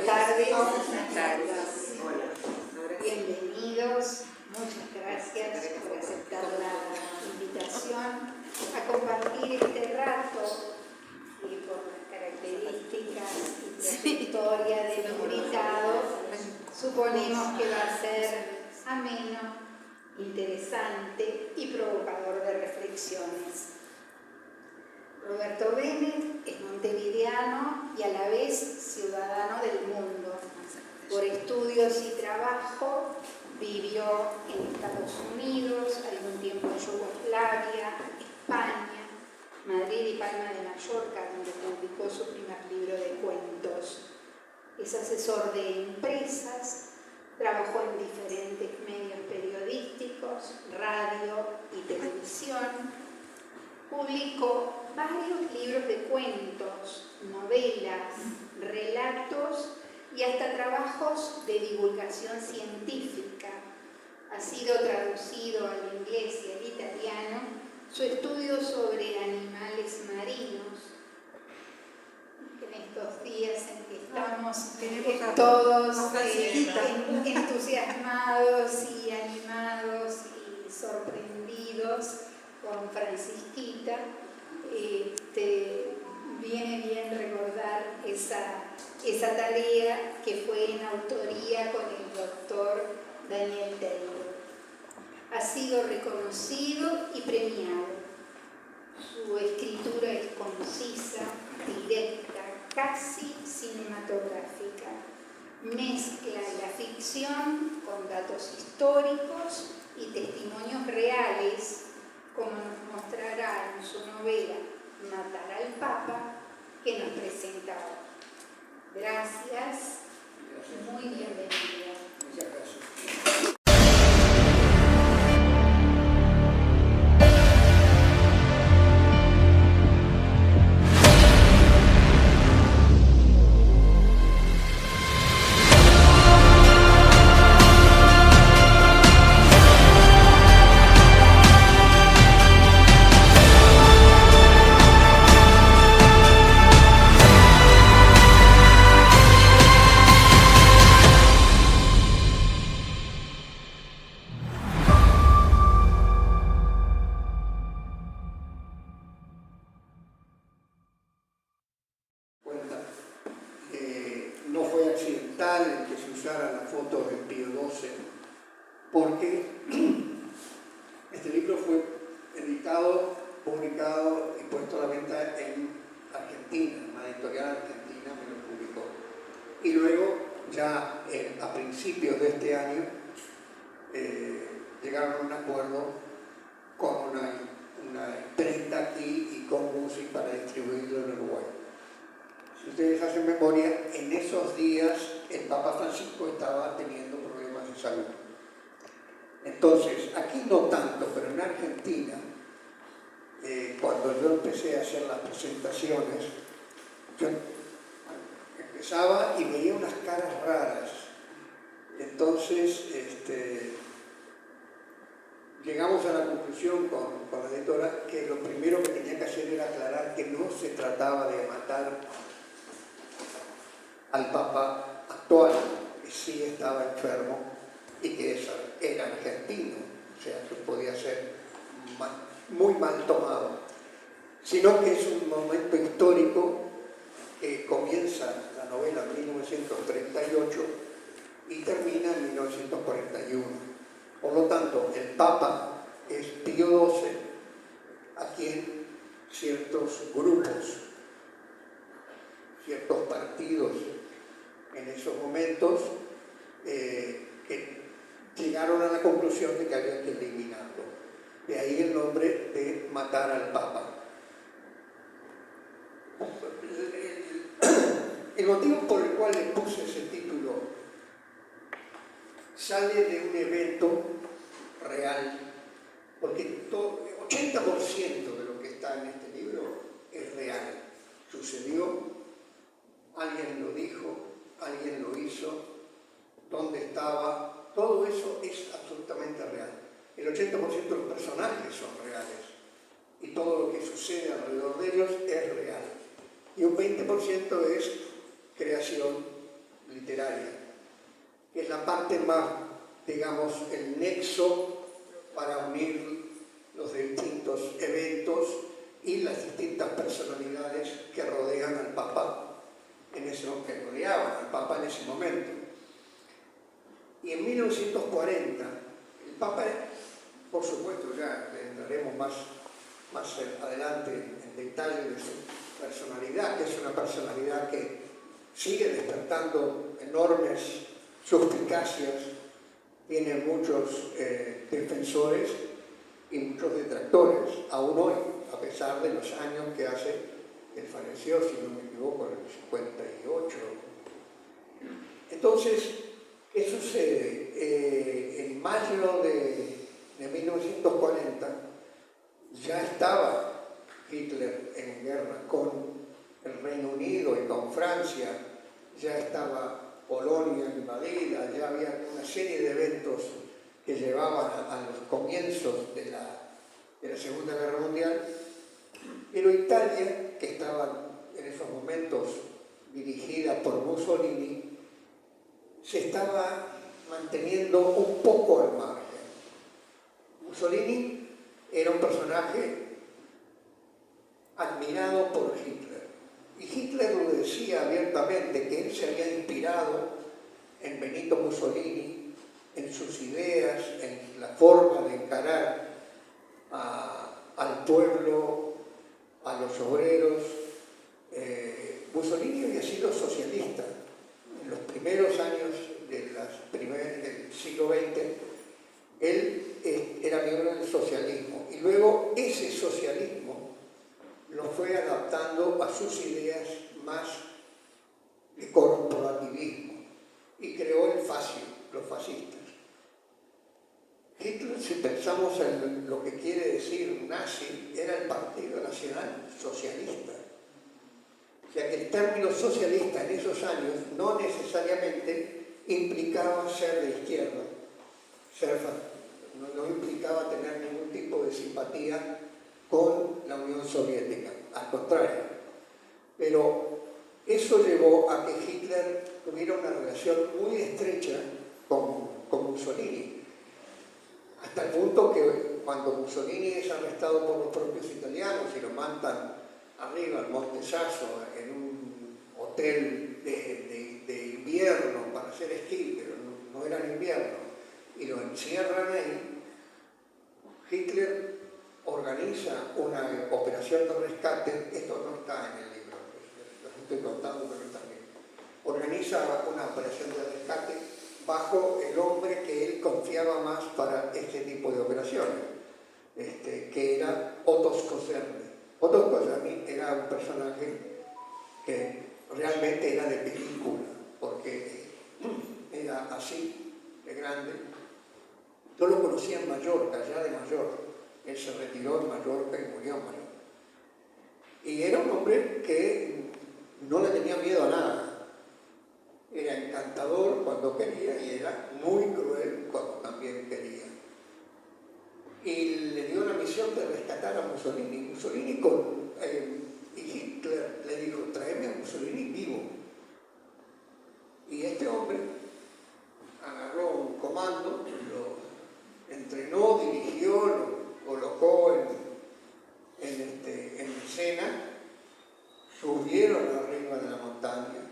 tardes. Buenas tardes. Bienvenidos. Muchas gracias por aceptar la invitación a compartir este rato y por las características y trayectoria del invitado. Suponemos que va a ser ameno, interesante y provocador de reflexiones. Roberto Bennett es montevideano y a la vez ciudadano del mundo. Por estudios y trabajo vivió en Estados Unidos, algún tiempo en Yugoslavia, España, Madrid y Palma de Mallorca, donde publicó su primer libro de cuentos. Es asesor de empresas, trabajó en diferentes medios periodísticos, radio y televisión. Publicó varios libros de cuentos, novelas, relatos y hasta trabajos de divulgación científica. Ha sido traducido al inglés y al italiano su estudio sobre animales marinos. En estos días en que estamos todos entusiasmados y animados y sorprendidos con Francisquita, viene bien recordar esa tarea que fue en autoría con el doctor Daniel Taylor. Ha sido reconocido y premiado. Su escritura es concisa, directa, casi cinematográfica. Mezcla la ficción con datos históricos y testimonios reales, como nos mostrará en su novela Matar al Papa, que nos presenta hoy. Gracias. Muy bienvenida. Muchas gracias. No fue accidental el que se usara la foto de Pío XII, porque este libro fue editado, publicado y puesto a la venta en Argentina, una editorial argentina me lo publicó. Y luego, ya a principios de este año, llegaron a un acuerdo con una imprenta aquí y con Music para distribuirlo en Uruguay. Si ustedes hacen memoria, en esos días el Papa Francisco estaba teniendo problemas de salud. Entonces, aquí no tanto, pero en Argentina, cuando yo empecé a hacer las presentaciones, yo empezaba y veía unas caras raras. Entonces, llegamos a la conclusión con la editora que lo primero que tenía que hacer era aclarar que no se trataba de matar al Papa actual, que sí estaba enfermo y que era argentino, o sea, que podía ser muy mal tomado, sino que es un momento histórico que comienza la novela en 1938 y termina en 1941. Por lo tanto, el Papa es Pío XII, a quien ciertos grupos, ciertos partidos en esos momentos que llegaron a la conclusión de que había que eliminarlo. De ahí el nombre de Matar al Papa. El motivo por el cual le puse ese título sale de un evento real, porque 80% de lo que está en este libro es real. Sucedió, alguien lo dijo, alguien lo hizo, dónde estaba, todo eso es absolutamente real. El 80% de los personajes son reales y todo lo que sucede alrededor de ellos es real. Y un 20% es creación literaria, que es la parte más, digamos, el nexo para unir los distintos eventos y las distintas personalidades que rodean al Papa, que rodeaban al Papa en ese momento. Y en 1940, el Papa, por supuesto, ya entraremos más adelante en detalle de su personalidad, que es una personalidad que sigue despertando enormes suspicacias, tiene muchos defensores y muchos detractores, aún hoy, a pesar de los años que hace. Él falleció, si no me equivoco, en el 58. Entonces, ¿qué sucede? En mayo de 1940 ya estaba Hitler en guerra con el Reino Unido y con Francia, ya estaba Polonia invadida, ya había una serie de eventos que llevaban a los comienzos de la Segunda Guerra Mundial, pero Italia, que estaba en esos momentos dirigida por Mussolini, se estaba manteniendo un poco al margen. Mussolini era un personaje admirado por Hitler, y Hitler lo decía abiertamente, que él se había inspirado en Benito Mussolini, en sus ideas, en la forma de encarar al pueblo, a los obreros. Mussolini había sido socialista. En los primeros años del siglo XX, él era miembro del socialismo, y luego ese socialismo lo fue adaptando a sus ideas más de corporativismo y creó el fascio, los fascistas. Hitler, si pensamos en lo que quiere decir nazi, era el Partido Nacional Socialista. O sea que el término socialista en esos años no necesariamente implicaba ser de izquierda, no implicaba tener ningún tipo de simpatía con la Unión Soviética, al contrario. Pero eso llevó a que Hitler tuviera una relación muy estrecha con Mussolini, hasta el punto que cuando Mussolini es arrestado por los propios italianos y lo mandan arriba al Monte Sasso, en un hotel de invierno para hacer esquí, pero no era en invierno, y lo encierran ahí, Hitler organiza una operación de rescate. Esto no está en el libro, lo estoy contando, pero está bien. Organiza una operación de rescate bajo el hombre que él confiaba más para este tipo de operaciones, que era Otto Skorzeny. Otto Skorzeny era un personaje que realmente era de película, porque era así, de grande. Yo lo conocí en Mallorca, ya de mayor. Él se retiró en Mallorca y murió en Mallorca. Y era un hombre que no le tenía miedo a nada. Era encantador cuando quería y era muy cruel cuando también quería. Y le dio la misión de rescatar a Mussolini. Mussolini y Hitler le dijo: tráeme a Mussolini vivo. Y este hombre agarró un comando, lo entrenó, dirigió, lo colocó en escena, subieron arriba de la montaña.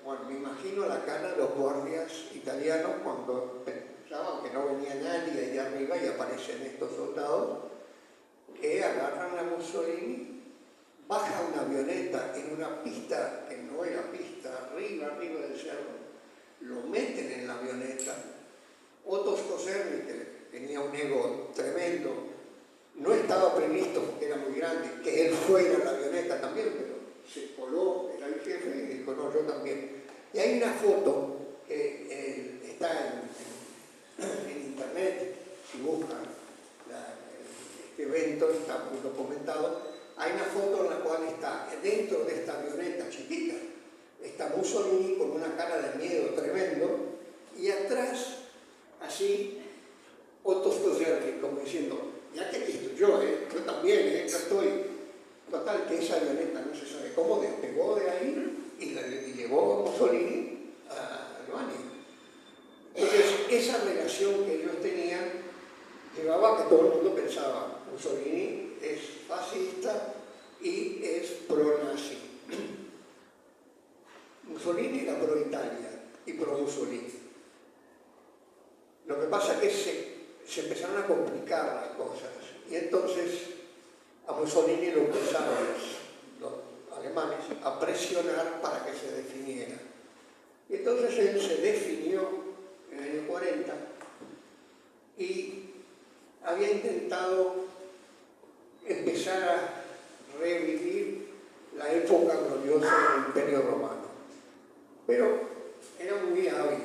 Bueno, me imagino la cara de los guardias italianos cuando pensaban que no venía nadie allá arriba y aparecen estos soldados que agarran a Mussolini, baja una avioneta en una pista que no era pista, arriba del cerro, lo meten en la avioneta. Otto Skorzeny, que tenía un ego tremendo, no estaba previsto, porque era muy grande, que él fuera en la avioneta también, pero se coló, era el jefe, y dijo: no, yo también. Y hay una foto que está en internet, si buscan este evento, está muy documentado. Hay una foto en la cual está dentro de esta avioneta chiquita, está Mussolini con una cara de miedo tremendo, y atrás, así, Otto Skorzeny, como diciendo: ya que aquí estoy yo, yo también, yo estoy. Total, que esa avioneta no se sabe cómo despegó de ahí y llevó a Mussolini esa relación que ellos tenían llevaba a que todo el mundo pensaba, Mussolini es fascista y es pro-nazi. Mussolini era pro-Italia y pro-Mussolini. Lo que pasa es que se empezaron a complicar las cosas y entonces a Mussolini lo empezaron los alemanes a presionar para que se definiera. Y entonces él se definió en el año 40 y había intentado empezar a revivir la época gloriosa del Imperio Romano. Pero era muy hábil.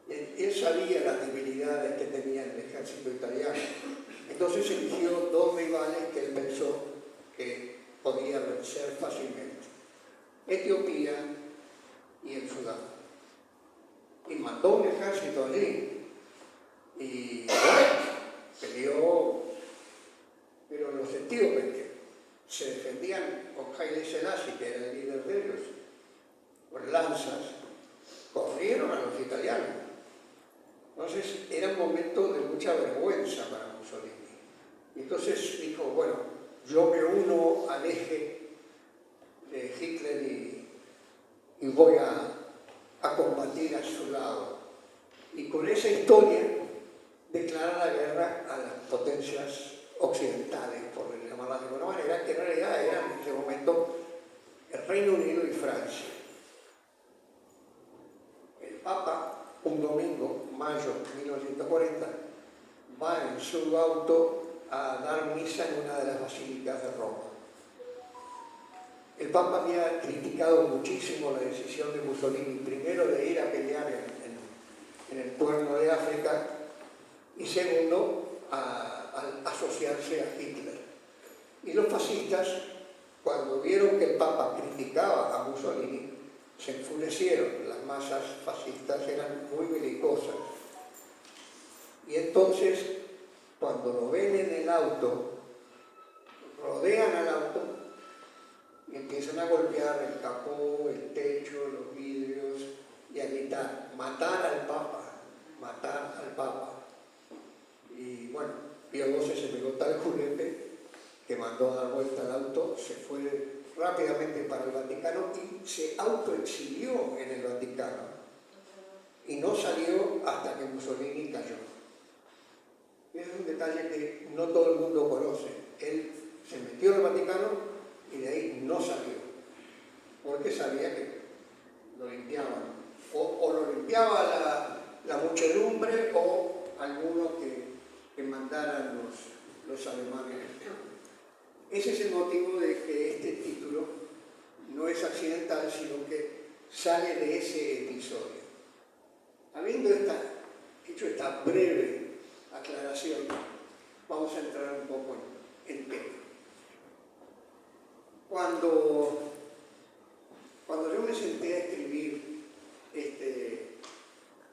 Él sabía las debilidades que tenía el ejército italiano. Entonces eligió dos rivales que él pensó que podía vencer fácilmente: Etiopía y el Sudán. Y mandó un ejército allí. Y peleó, pero los etíopes que se defendían con Haile Selassie, que era el líder de ellos, con lanzas, corrieron a los italianos. Entonces era un momento de mucha vergüenza para Mussolini. Y entonces dijo, bueno, yo me uno al eje de Hitler y voy a combatir a su lado. Y con esa historia declara la guerra a las potencias occidentales, por llamarlas de alguna manera, que en realidad eran en ese momento el Reino Unido y Francia. El Papa, un domingo, mayo de 1940, va en su auto a dar misa en una de las basílicas de Roma. El Papa había criticado muchísimo la decisión de Mussolini, primero de ir a pelear en el Cuerno de África y segundo a asociarse a Hitler. Y los fascistas, cuando vieron que el Papa criticaba a Mussolini, se enfurecieron. Las masas fascistas eran muy belicosas. Y entonces, cuando lo ven en el auto, rodean al auto y empiezan a golpear el capó, el techo, los vidrios y a gritar, matar al Papa, matar al Papa. Y bueno, Pío XII se pegó tal julepe que mandó a dar vuelta al auto, se fue rápidamente para el Vaticano y se autoexilió en el Vaticano. Y no salió hasta que Mussolini cayó. Es un detalle que no todo el mundo conoce. Él se metió en el Vaticano y de ahí no salió, porque sabía que lo limpiaban. O lo limpiaba la muchedumbre o alguno que mandaran los alemanes. Ese es el motivo de que este título no es accidental, sino que sale de ese episodio. Habiendo hecho esta breve aclaración, vamos a entrar un poco en tema. Cuando yo me senté a escribir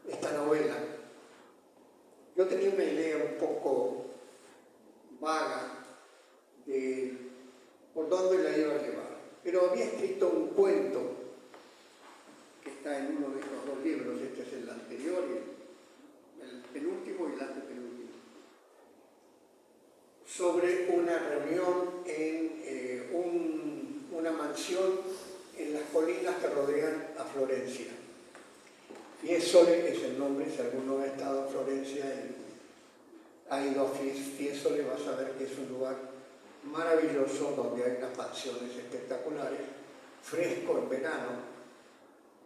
esta novela, yo tenía una idea un poco vaga de por dónde la iba a llevar, pero había escrito un cuento que está en uno de estos dos libros. Este es el anterior, el penúltimo y el antepenúltimo, sobre una reunión en una mansión en las colinas que rodean a Florencia. Fiesole es el nombre, si alguno ha estado en Florencia y ha ido a Fiesole, va a saber que es un lugar maravilloso donde hay unas mansiones espectaculares, fresco en verano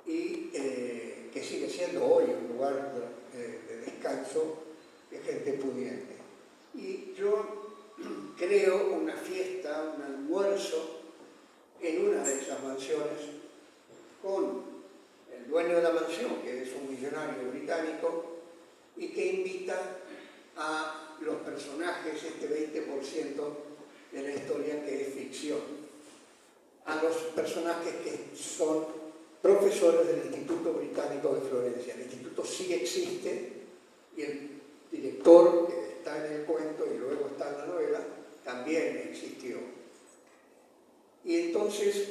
y que sigue siendo hoy un lugar de descanso de gente pudiente. Y yo creo una fiesta, un almuerzo en una de esas mansiones con el dueño de la mansión, que es un millonario británico, y que invita a los personajes, este 20% de la historia que es ficción, a los personajes que son profesores del Instituto Británico de Florencia. El instituto sí existe y el director, que está en el cuento y luego está en la novela, también existió. Y entonces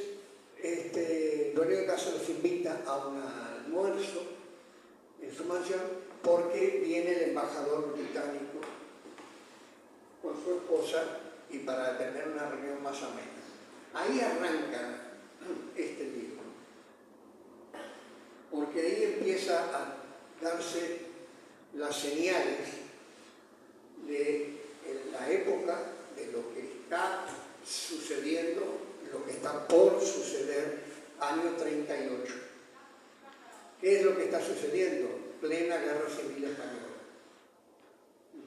el dueño de casa los invita a un almuerzo en su mansión, porque viene el embajador británico con su esposa y para tener una reunión más amena. Ahí arranca este libro, porque ahí empieza a darse las señales de la época, de lo que está sucediendo, lo que está por suceder, año 38. ¿Qué es lo que está sucediendo? Plena Guerra Civil Española.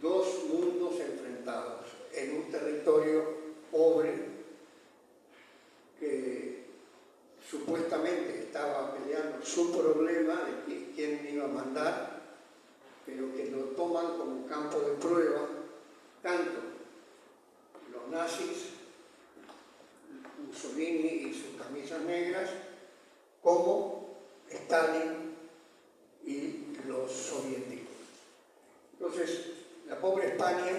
Dos mundos enfrentados en un territorio pobre que supuestamente estaba peleando su problema de quién iba a mandar, pero que lo toman como campo de prueba tanto los nazis, Mussolini y sus camisas negras, como Stalin y los soviéticos. Entonces, la pobre España,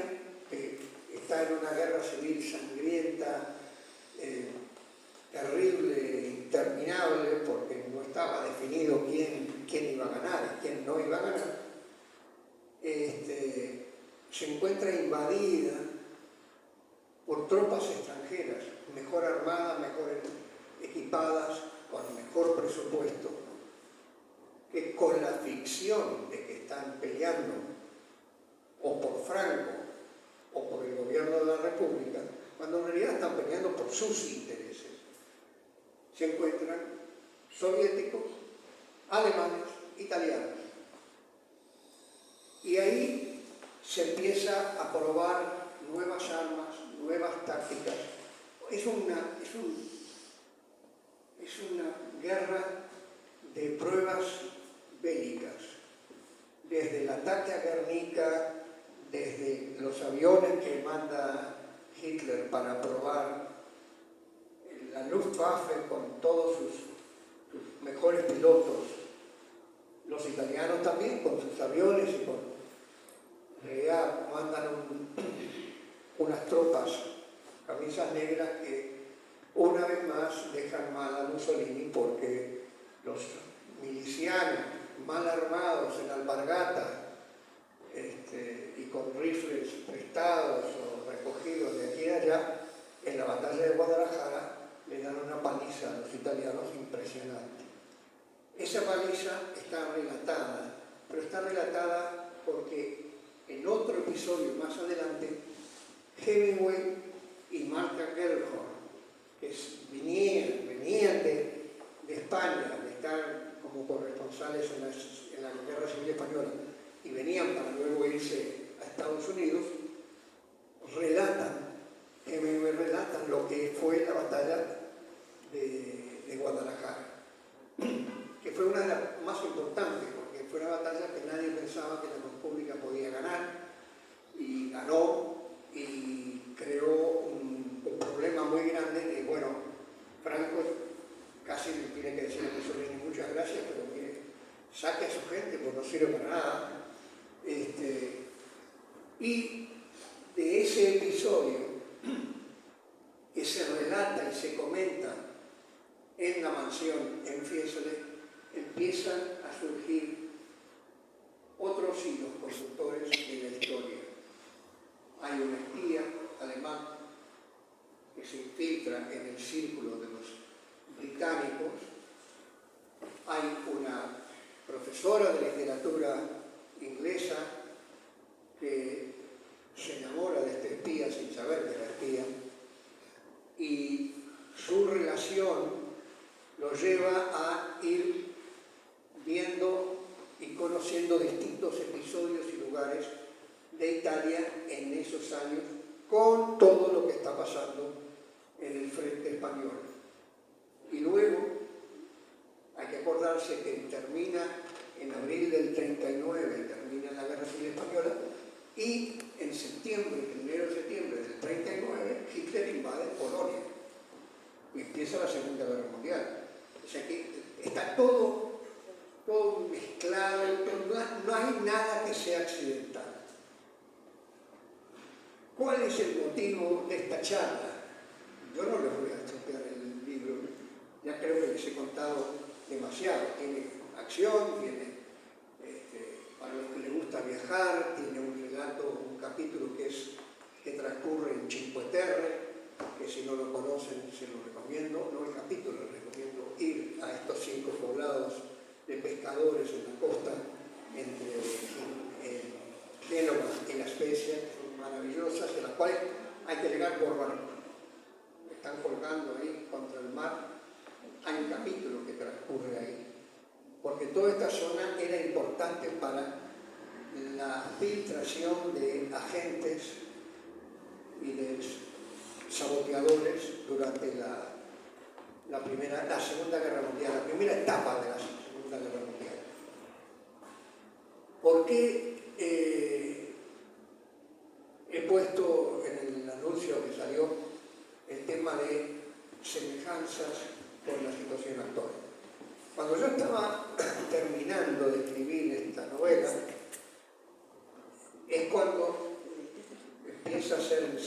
que está en una guerra civil sangrienta, terrible, interminable, porque no estaba definido quién iba a ganar y quién no iba a ganar, se encuentra invadida por tropas extranjeras, mejor armadas, mejor equipadas, con mejor presupuesto, que con la ficción de que están peleando o por Franco o por el gobierno de la República, cuando en realidad están peleando por sus intereses. Se encuentran soviéticos, alemanes, italianos. Y ahí se empieza a probar nuevas armas, nuevas tácticas. Es una guerra de pruebas bélicas, desde el ataque a Guernica, desde los aviones que manda Hitler para probar la Luftwaffe con todos sus mejores pilotos, los italianos también con sus aviones y con mandan unas tropas, camisas negras, que una vez más dejan mal a Mussolini, porque los milicianos mal armados en alpargata y con rifles prestados o recogidos de aquí y allá, en la batalla de Guadalajara le dan una paliza a los italianos impresionante. Esa paliza está relatada, pero está relatada porque en otro episodio más adelante, Hemingway y Martha Gellhorn, que venían de España, de estar como corresponsales en la Guerra Civil Española, y venían para luego irse a Estados Unidos, Hemingway relata lo que fue la batalla de Guadalajara, que fue una de las más importantes, porque fue una batalla que nadie pensaba que la República podía ganar, y ganó, y creó un problema muy grande que, bueno, Franco casi le tiene que decir a Mussolini muchas gracias, pero mire, saque a su gente, pues no sirve para nada. Y de ese episodio que se relata y se comenta en la mansión en Fiesole, empiezan a surgir otros hilos conductores de la historia. Hay un espía alemán que se infiltra en el círculo de los británicos, hay una profesora de literatura inglesa que se enamora de este espía sin saber que era espía, y su relación lo lleva a ir viendo y conociendo distintos episodios y lugares de Italia en esos años, con todo lo que está pasando en el frente español. Y luego hay que acordarse que termina en abril del 39, termina la Guerra Civil Española, y en septiembre, 1 de septiembre del 39, Hitler invade Polonia y empieza la Segunda Guerra Mundial. O sea que está todo mezclado, no hay nada que sea accidental. ¿Cuál es el motivo de esta charla? Yo no les voy a estropear el libro, ya creo que les he contado demasiado. Tiene acción, tiene viajar, tiene un relato, un capítulo que transcurre en Cinque Terre, que si no lo conocen se lo recomiendo, no el capítulo, les recomiendo ir a estos 5 poblados de pescadores en la costa entre Génova y La Spezia, que son maravillosas, en las cuales hay que llegar por barco. Están colgando ahí contra el mar, hay un capítulo que transcurre ahí, porque toda esta zona era importante para la filtración de agentes y de saboteadores durante la Segunda Guerra Mundial, la primera etapa de la Segunda Guerra Mundial. ¿Por qué he puesto en el anuncio que salió el tema de semejanzas con la situación actual? Cuando yo estaba terminando de escribir esta novela, es cuando empieza a ser un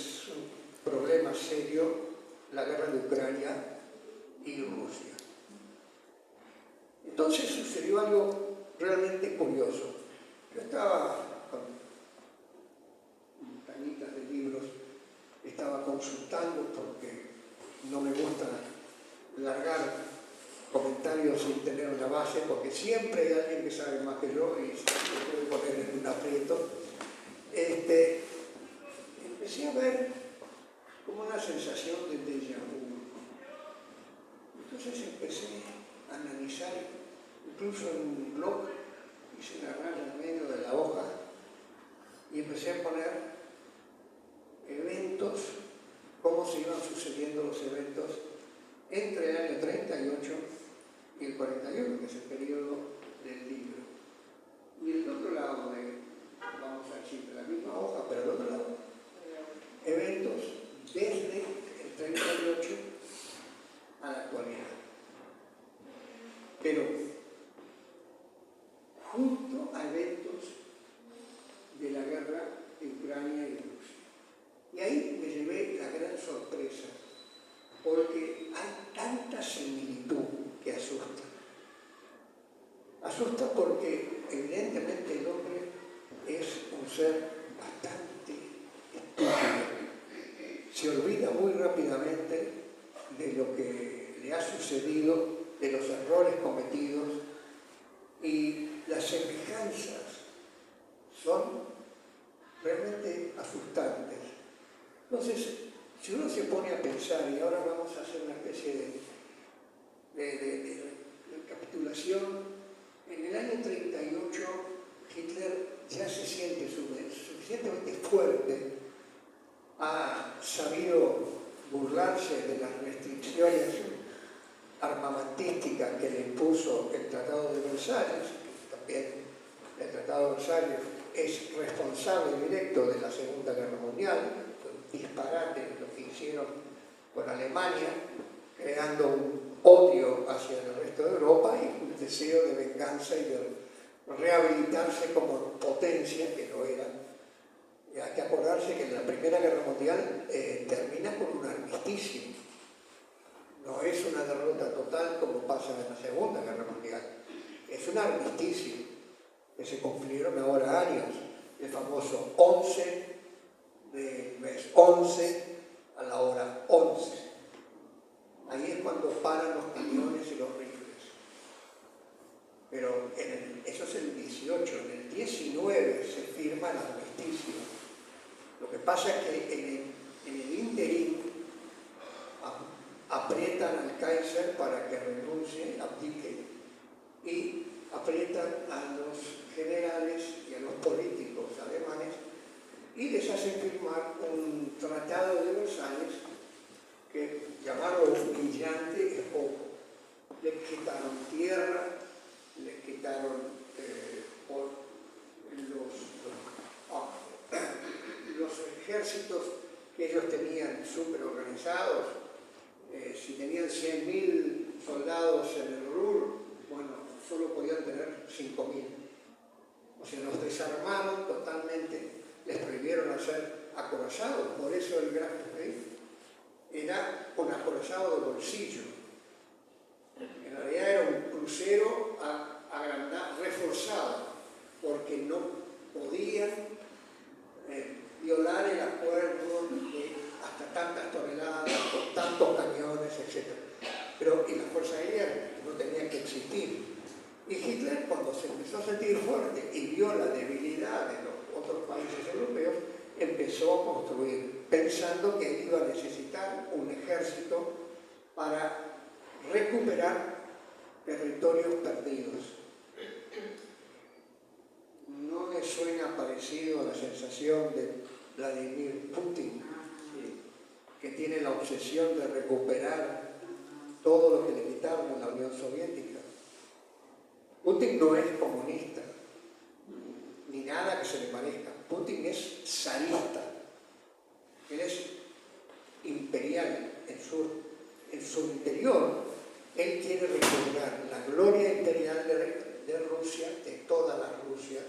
problema serio la guerra de Ucrania y Rusia. Entonces sucedió algo realmente curioso. Yo estaba con montañitas de libros, estaba consultando porque no me gusta largar comentarios sin tener una base, porque siempre hay alguien que sabe más que yo y se puede poner en un aprieto. Empecé a ver como una sensación de déjà vu. Entonces empecé a analizar, incluso en un blog, hice una raya en medio de la hoja y empecé a poner eventos, cómo se iban sucediendo los eventos entre el año 38 y el 41, que es el periodo del libro. Y el otro lado vamos a decir, de la misma hoja, pero del otro lado, eventos desde el 38 a la actualidad. Pero junto a eventos de la guerra de Ucrania y Rusia. Y ahí me llevé la gran sorpresa, porque hay tanta similitud que asusta. Asusta porque evidentemente el hombre es un ser bastante estúpido. Se olvida muy rápidamente de lo que le ha sucedido, de los errores cometidos, y las semejanzas son realmente asustantes. Entonces, si uno se pone a pensar, y ahora vamos a hacer una especie de recapitulación, en el año 38 Hitler ya se siente suficientemente fuerte, ha sabido burlarse de las restricciones armamentísticas que le impuso el Tratado de Versalles, que también el Tratado de Versalles es responsable directo de la Segunda Guerra Mundial, fue un disparate lo que hicieron con Alemania, creando un odio hacia el resto de Europa y un deseo de venganza y de rehabilitarse como potencia, que lo era. Y hay que acordarse que la Primera Guerra Mundial termina con un armisticio. No es una derrota total como pasa en la Segunda Guerra Mundial. Es un armisticio que se cumplieron ahora años. El famoso 11 del mes 11 a la hora 11. Ahí es cuando paran los cañones y los rifles. Pero eso es el 18. En el 19 se firma el armisticio. Lo que pasa es que en el interín aprietan al Kaiser para que renuncie, abdique, y aprietan a los generales y a los políticos alemanes y les hacen firmar un tratado de Versalles que llamarlo humillante es poco. Les quitaron tierra, les quitaron los ejércitos que ellos tenían súper organizados. Si tenían 100.000 soldados en el Ruhr, bueno, solo podían tener 5.000. O sea, los desarmaron totalmente, les prohibieron hacer acorazados, por eso el gráfico era un acorazado de bolsillo. En realidad era un crucero agrandado, reforzado, porque no podía podían violar el acuerdo de hasta tantas toneladas, con tantos cañones, etc. Pero y la Fuerza Aérea no tenía que existir. Y Hitler, cuando se empezó a sentir fuerte y vio la debilidad de los otros países europeos, empezó a construir, pensando que él iba a necesitar un ejército para recuperar territorios perdidos. ¿No le suena parecido a la sensación de Vladimir Putin, que tiene la obsesión de recuperar todo lo que le quitaron en la Unión Soviética? Putin no es comunista, ni nada que se le parezca. Putin es zarista. Él es imperial. En su interior, él quiere recuperar la gloria imperial de Rusia, de todas las Rusias,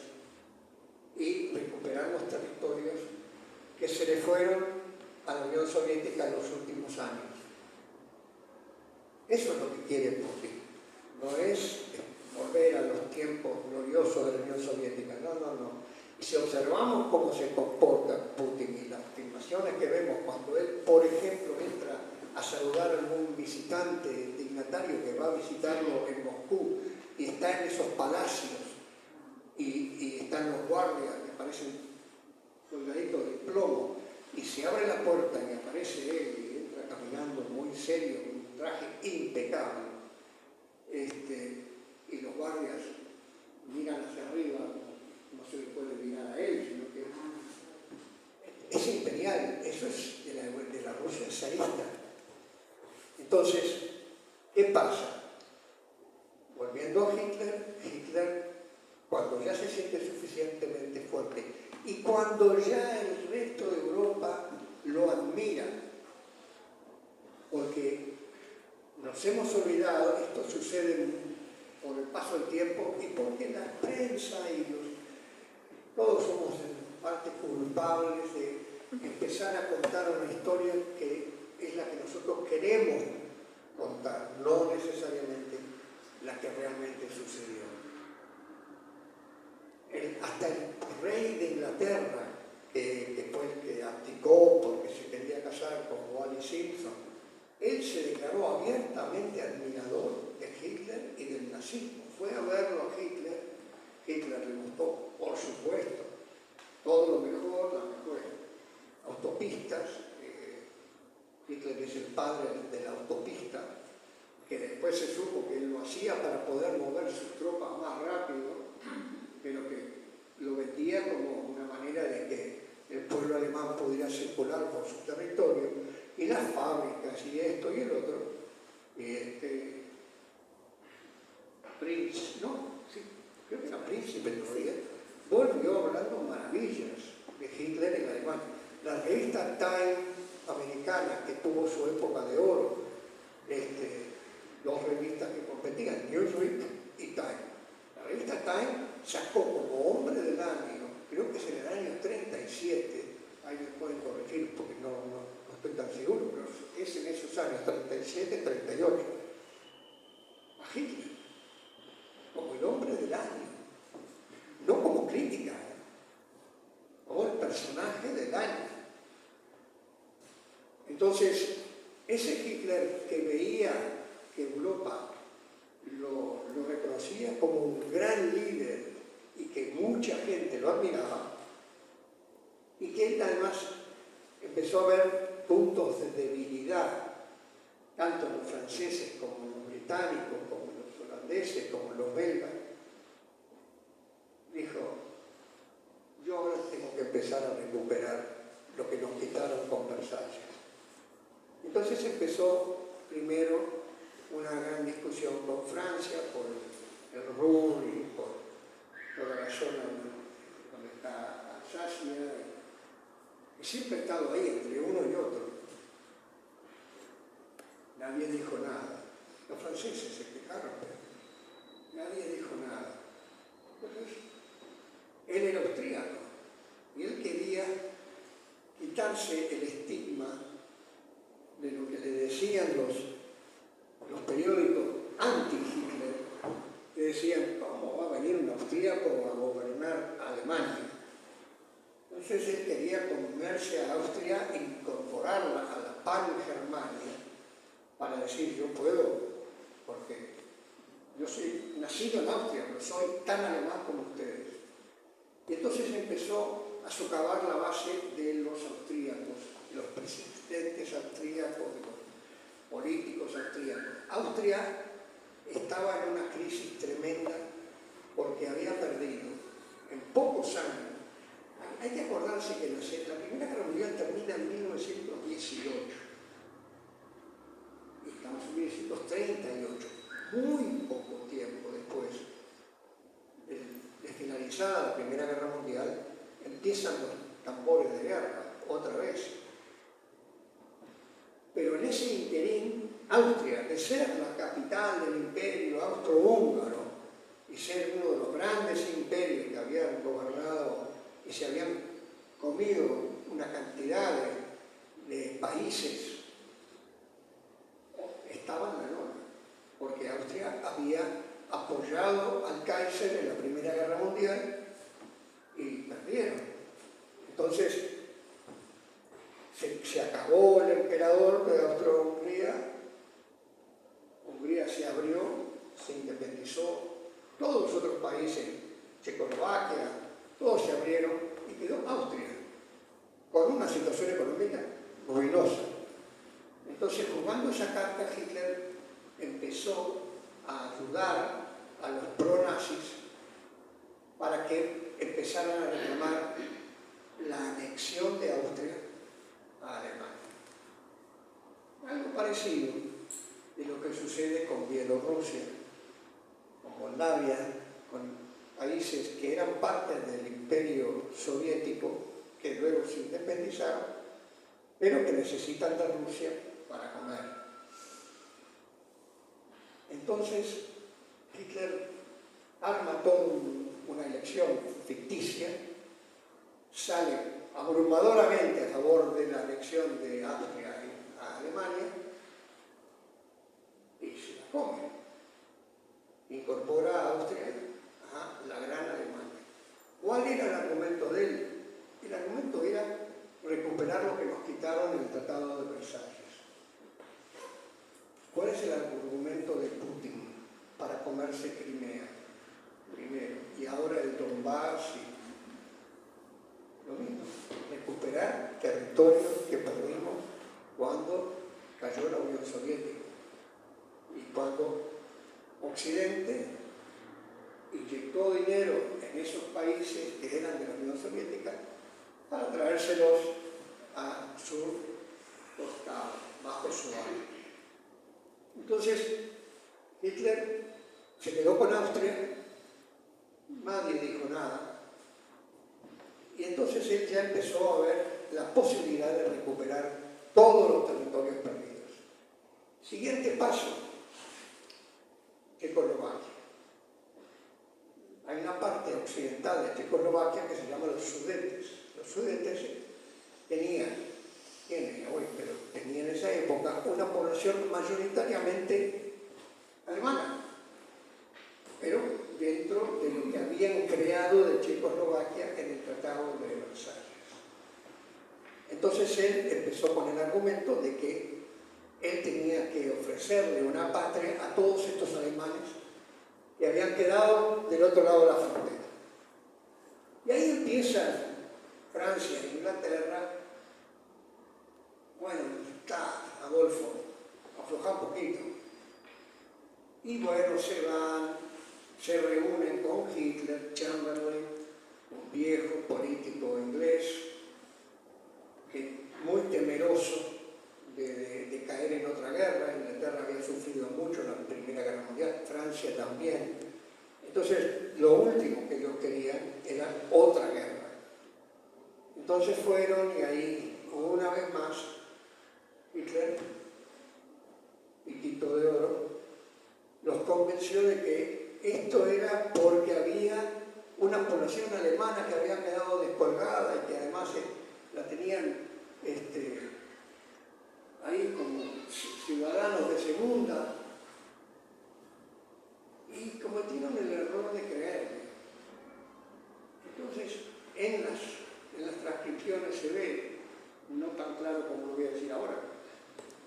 y recuperar los territorios que se le fueron a la Unión Soviética en los últimos años. Eso es lo que quiere Putin. No es volver a los tiempos gloriosos de la Unión Soviética. No, no, no. Y si observamos cómo se comporta Putin y las filmaciones que vemos cuando él, por ejemplo, entra a saludar a algún visitante dignatario que va a visitarlo en Moscú y está en esos palacios y están los guardias que parecen soldaditos de plomo y se abre la puerta y aparece él y entra caminando muy serio, con un traje impecable, y los guardias miran hacia arriba, no se le puede mirar a él, sino que es imperial, eso es de la Rusia zarista. Entonces, ¿qué pasa? Volviendo a Hitler, cuando ya se siente suficientemente fuerte y cuando ya el resto de Europa lo admira, porque nos hemos olvidado, esto sucede por el paso del tiempo y porque la prensa y todos somos en parte culpables de empezar a contar una historia que es la que nosotros queremos contar, no necesariamente la que realmente sucedió. Hasta el rey de Inglaterra, que fue el que abdicó porque se quería casar con Wallis Simpson, él se declaró abiertamente admirador de Hitler y del nazismo. Fue a verlo a Hitler, Hitler le gustó, por supuesto, todo lo mejor, las mejores autopistas. Hitler es el padre de la autopista, que después se supo que él lo hacía para poder mover sus tropas más rápido, pero que lo vendía como una manera de que el pueblo alemán pudiera circular por su territorio, y las fábricas y esto y el otro. Creo que era príncipe todavía, volvió hablando maravillas de Hitler en Alemania. La revista Time americana, que tuvo su época de oro, dos revistas que competían, Newsweek y Time. La revista Time sacó como hombre del año, creo que es en el año 37, ahí me pueden corregir porque no estoy tan seguro, pero es en esos años, 37, 38, a Hitler, como el hombre del año, no como crítica, como el personaje del año. Entonces, ese Hitler que veía que Europa lo reconocía como un gran líder y que mucha gente lo admiraba, y que él además empezó a ver puntos de debilidad, tanto en los franceses como en los británicos, como en los holandeses, como en los belgas, dijo: yo ahora tengo que empezar a recuperar lo que nos quitaron con Versalles. Entonces empezó primero una gran discusión con Francia por el Ruhr y por toda la zona donde está Alsacia, y siempre ha estado ahí entre uno y otro. Nadie dijo nada. Los franceses se quejaron, pero nadie dijo nada. Entonces, él era austríaco y él quería quitarse el estigma de lo que le decían los periódicos anti-Hitler, que decían: ¿cómo va a venir un austríaco a gobernar Alemania? Entonces él quería comerse a Austria e incorporarla a la Pan-Germania para decir, yo puedo, porque yo soy nacido en Austria, pero soy tan alemán como ustedes. Y entonces empezó a socavar la base de los austríacos, de los presidentes austríacos, de los políticos austríacos. Austria estaba en una crisis tremenda porque había perdido en pocos años. Hay que acordarse que la Primera Guerra Mundial termina en 1918 y estamos en 1938, muy poco tiempo después de finalizada la Primera Guerra Mundial, empiezan los tambores de guerra otra vez. Pero en ese interín, Austria, de ser la capital del imperio austrohúngaro y ser uno de los grandes imperios que habían gobernado y se habían comido una cantidad de países, estaba en la lona, porque Austria había apoyado al Kaiser en la Primera Guerra Mundial y perdieron. Entonces, se acabó el emperador de Austro-Hungría, Hungría se abrió, se independizó, todos los otros países, Checoslovaquia, todos se abrieron y quedó Austria, con una situación económica ruinosa. Entonces, jugando esa carta, Hitler empezó a ayudar a los pro-nazis para que empezaran a reclamar la anexión de Austria a Alemania. Algo parecido de lo que sucede con Bielorrusia, con Moldavia, con países que eran parte del imperio soviético, que luego se independizaron, pero que necesitan de Rusia para comer. Entonces, Hitler arma toda una elección ficticia, sale abrumadoramente a favor de la anexión de Austria a Alemania y se la come. Incorpora a Austria a la gran Alemania. ¿Cuál era el argumento de él? El argumento era recuperar lo que nos quitaron en el Tratado de Versalles. ¿Cuál es el argumento de Putin para comerse Crimea primero y ahora el Donbass? Lo mismo, recuperar territorios que perdimos cuando cayó la Unión Soviética y cuando Occidente inyectó dinero en esos países que eran de la Unión Soviética para traérselos a su costado, bajo su ala. Entonces, Hitler se quedó con Austria, nadie dijo nada, y entonces él ya empezó a ver la posibilidad de recuperar todos los territorios perdidos. Siguiente paso, Checoslovaquia. Hay una parte occidental de Checoslovaquia que se llama los Sudetes. Los Sudetes tenían en esa época una población mayoritariamente alemana, pero dentro de lo que habían creado de Checoslovaquia en el Tratado de Versalles. Entonces él empezó con el argumento de que él tenía que ofrecerle una patria a todos estos alemanes que habían quedado del otro lado de la frontera. Y ahí empiezan Francia e Inglaterra. Bueno, está Adolfo, afloja un poquito. Y bueno, se reúnen con Hitler, Chamberlain, un viejo político inglés, que muy temeroso de caer en otra guerra. Inglaterra había sufrido mucho en la Primera Guerra Mundial, Francia también. Entonces, lo último que ellos querían era otra guerra. Entonces fueron y ahí, una vez más, Hitler, piquito de oro, los convenció de que esto era porque había una población alemana que había quedado descolgada y que además la tenían ahí como ciudadanos de segunda, y cometieron el error de creerle. Entonces, en en las transcripciones se ve, no tan claro como lo voy a decir ahora.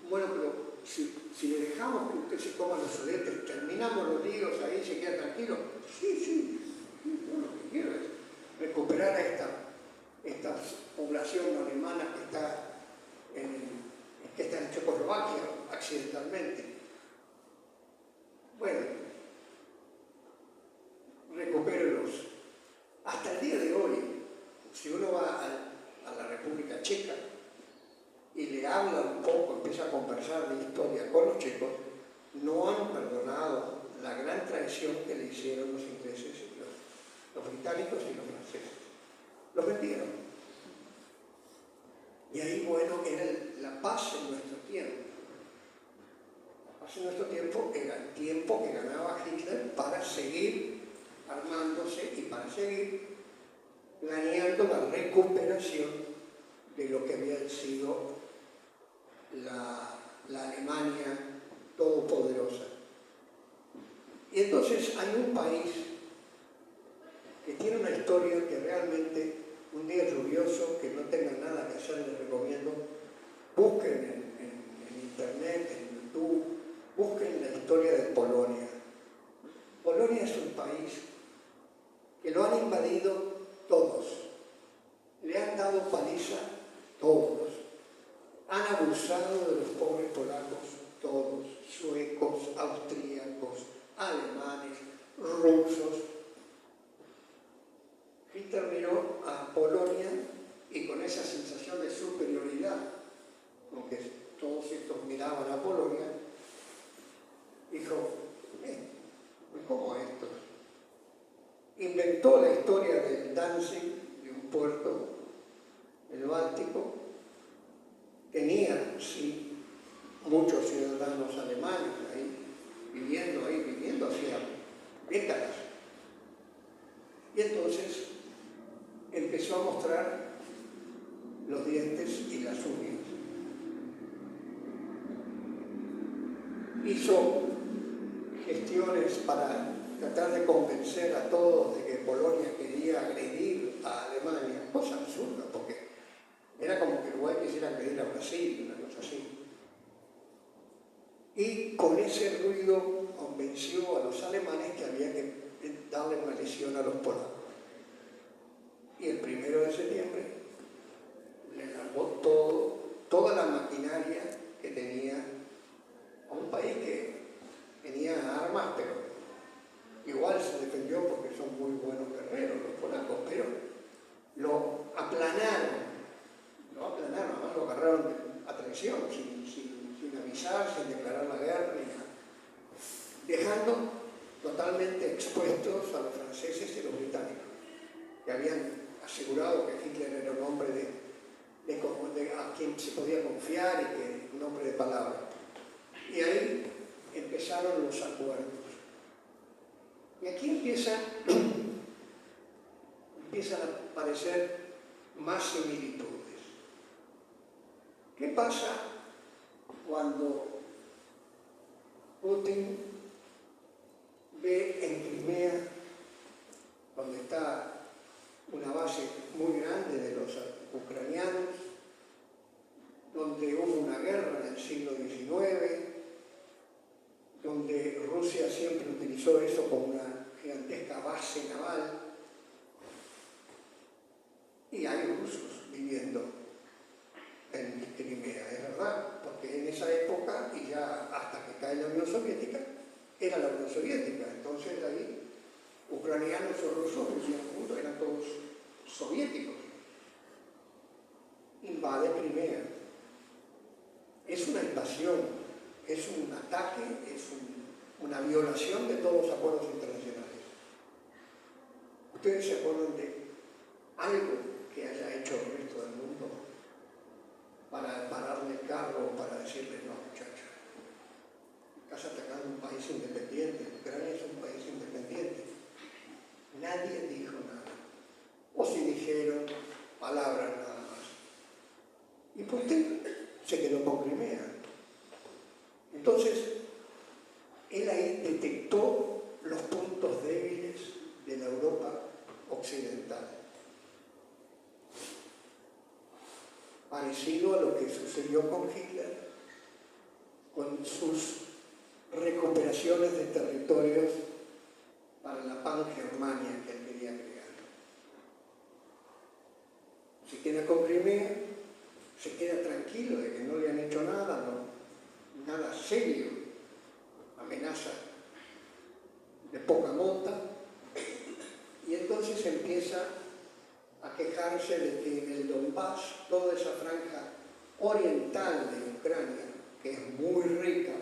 Bueno, pero si le dejamos que usted se coma los soletes, terminamos los líos ahí, se queda tranquilo. Sí, yo lo que quiero es recuperar a esta población alemana que está en Checoslovaquia accidentalmente. Bueno, recupérelos. Hasta el día de hoy, si uno va a la República Checa y le habla un poco, empieza a conversar de historia con los checos, no han perdonado la gran traición que le hicieron los ingleses, los británicos y los franceses. Los vendieron. Y ahí, bueno, era la paz en nuestro tiempo. La paz en nuestro tiempo era el tiempo que ganaba Hitler para seguir armándose y para seguir planeando la recuperación de lo que había sido la Alemania todopoderosa. Y entonces hay un país que tiene una historia que realmente, un día lluvioso, que no tengan nada que hacer, les recomiendo, busquen en internet, en YouTube, busquen la historia de Polonia. Polonia es un país que lo han invadido todos, le han dado paliza todos, han abusado de los pobres polacos todos, suecos, austríacos, alemanes, rusos. Hitler miró a Polonia y con esa sensación de superioridad, con que todos estos miraban a Polonia, dijo, ¿cómo esto? Inventó la historia del Danzig, de un puerto del Báltico. Tenía, sí, muchos ciudadanos alemanes ahí, viviendo hacía décadas. Y entonces empezó a mostrar los dientes y las uñas. Hizo gestiones para tratar de convencer a todos de que Polonia quería agredir a Alemania, cosa absurda, porque era como que Uruguay quisiera agredir a Brasil, una cosa así. Y con ese ruido convenció a los alemanes que había que darle una lección a los polacos. Y el 1 de septiembre le largó toda la maquinaria que tenía a un país que tenía armas, pero igual se defendió porque son muy buenos guerreros los polacos, pero lo aplanaron, además lo agarraron a traición, sin avisar, sin declarar la guerra, ni nada, dejando totalmente expuestos a los franceses y los británicos, que habían asegurado que Hitler era un hombre a quien se podía confiar y que un hombre de palabra. Y ahí empezaron los acuerdos. Y aquí empiezan a aparecer más similitudes. ¿Qué pasa cuando Putin ve en Crimea, donde está una base muy grande de los ucranianos, donde hubo una guerra en el siglo XIX, donde Rusia siempre utilizó eso como una gigantesca base naval, y hay rusos viviendo en Crimea, es verdad, porque en esa época, y ya hasta que cae la Unión Soviética, era la Unión Soviética, entonces ahí ucranianos o rusos vivían juntos, eran todos soviéticos. Invade Crimea. Es una invasión, es un ataque, es una violación de todos los acuerdos internacionales. ¿Ustedes se acuerdan de algo que haya hecho el resto del mundo para pararle el carro, para decirle, no, muchachos, estás atacando un país independiente, Ucrania es un país independiente? Nadie dijo nada. O si dijeron palabras nada más. Y Putin se quedó con Crimea. Entonces, él ahí detectó los puntos débiles de la Europa occidental. parecido a lo que sucedió con Hitler, con sus recuperaciones de territorios para la Pangermania que él quería crear. Se queda con Crimea, se queda tranquilo de que no le han hecho nada, no, nada serio, amenaza de poca monta, y entonces empieza a quejarse de que en el Donbass, toda esa franja oriental de Ucrania, que es muy rica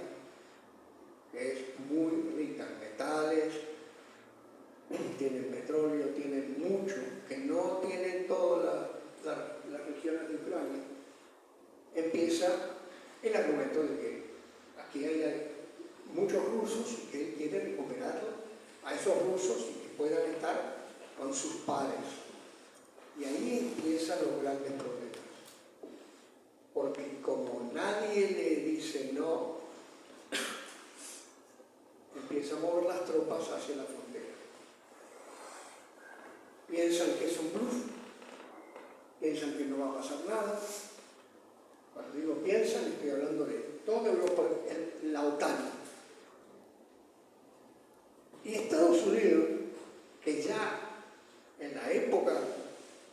en metales, tienen petróleo, tienen mucho, que no tienen todas las regiones de Ucrania, empieza el argumento de que aquí hay muchos rusos y que él quiere recuperarlo a esos rusos y que puedan estar con sus pares. Y ahí empiezan los grandes problemas. Porque como nadie le dice no, empieza a mover las tropas hacia la frontera. Piensan que es un bluff, piensan que no va a pasar nada. Cuando digo piensan, estoy hablando de toda Europa, la OTAN. Y Estados Unidos, que ya en la época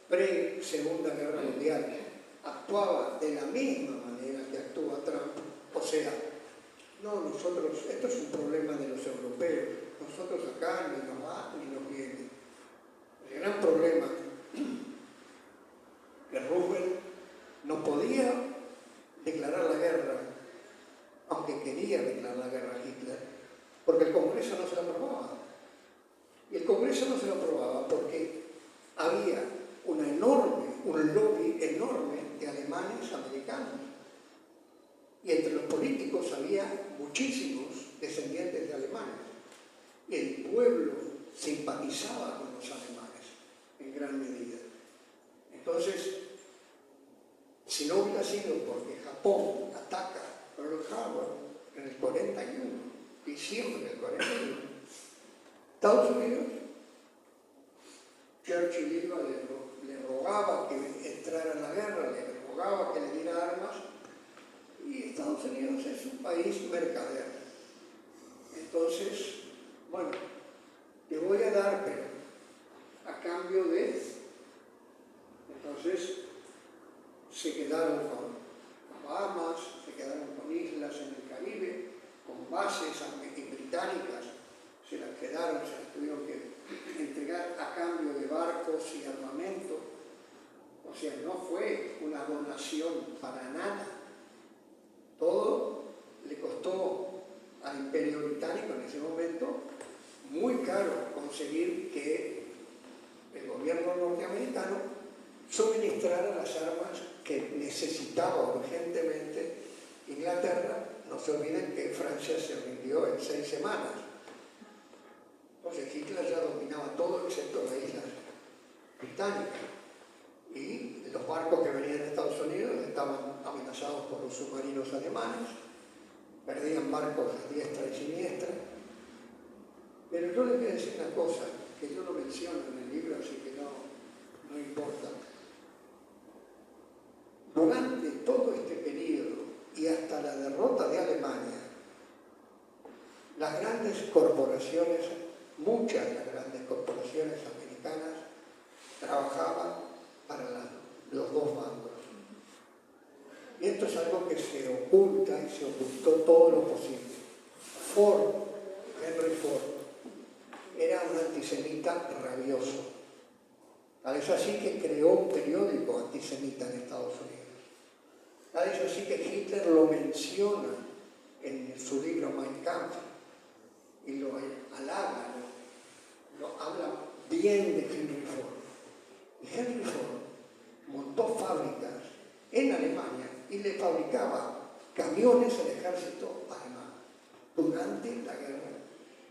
pre-Segunda Guerra Mundial actuaba de la misma manera que actúa Trump, o sea, no, nosotros, esto es un problema de los europeos, nosotros acá ni nos va ni nos viene. El gran problema que Roosevelt no podía declarar la guerra, aunque quería declarar la guerra a Hitler, porque el Congreso no se lo aprobaba. Y el Congreso no se lo aprobaba porque había un lobby enorme de alemanes americanos. Y entre los políticos había muchísimos descendientes de alemanes. Y el pueblo simpatizaba con los alemanes en gran medida. Entonces, si no hubiera sido porque Japón ataca Pearl Harbor en el 41, diciembre del 41, Estados Unidos, Churchill le rogaba que entrara en la guerra, le rogaba que le diera armas, y Estados Unidos es un país mercader. Entonces, bueno, te voy a dar, pero a cambio de... Entonces, se quedaron con Bahamas, se quedaron con islas en el Caribe, con bases británicas, se las quedaron, se las tuvieron que entregar a cambio de barcos y armamento. O sea, no fue una donación para nada. Todo le costó al Imperio Británico en ese momento muy caro conseguir que el gobierno norteamericano suministrara las armas que necesitaba urgentemente Inglaterra. No se olviden que Francia se rindió en 6 semanas. Entonces Hitler ya dominaba todo excepto las islas británicas. Y los barcos que venían de Estados Unidos estaban amenazados por los submarinos alemanes, perdían barcos a diestra y siniestra. Pero yo les voy a decir una cosa, que yo lo menciono en el libro, así que no importa. Durante todo este periodo y hasta la derrota de Alemania, las grandes corporaciones, muchas de las grandes corporaciones americanas, trabajaban para los dos bandos. Y esto es algo que se oculta y se ocultó todo lo posible. Henry Ford, era un antisemita rabioso. Tal es así que creó un periódico antisemita en Estados Unidos. Tal es así que Hitler lo menciona en su libro Mein Kampf y lo halaga, lo habla bien de Henry Ford. Y Henry Ford montó fábricas en Alemania y le fabricaba camiones al ejército alemán durante la guerra,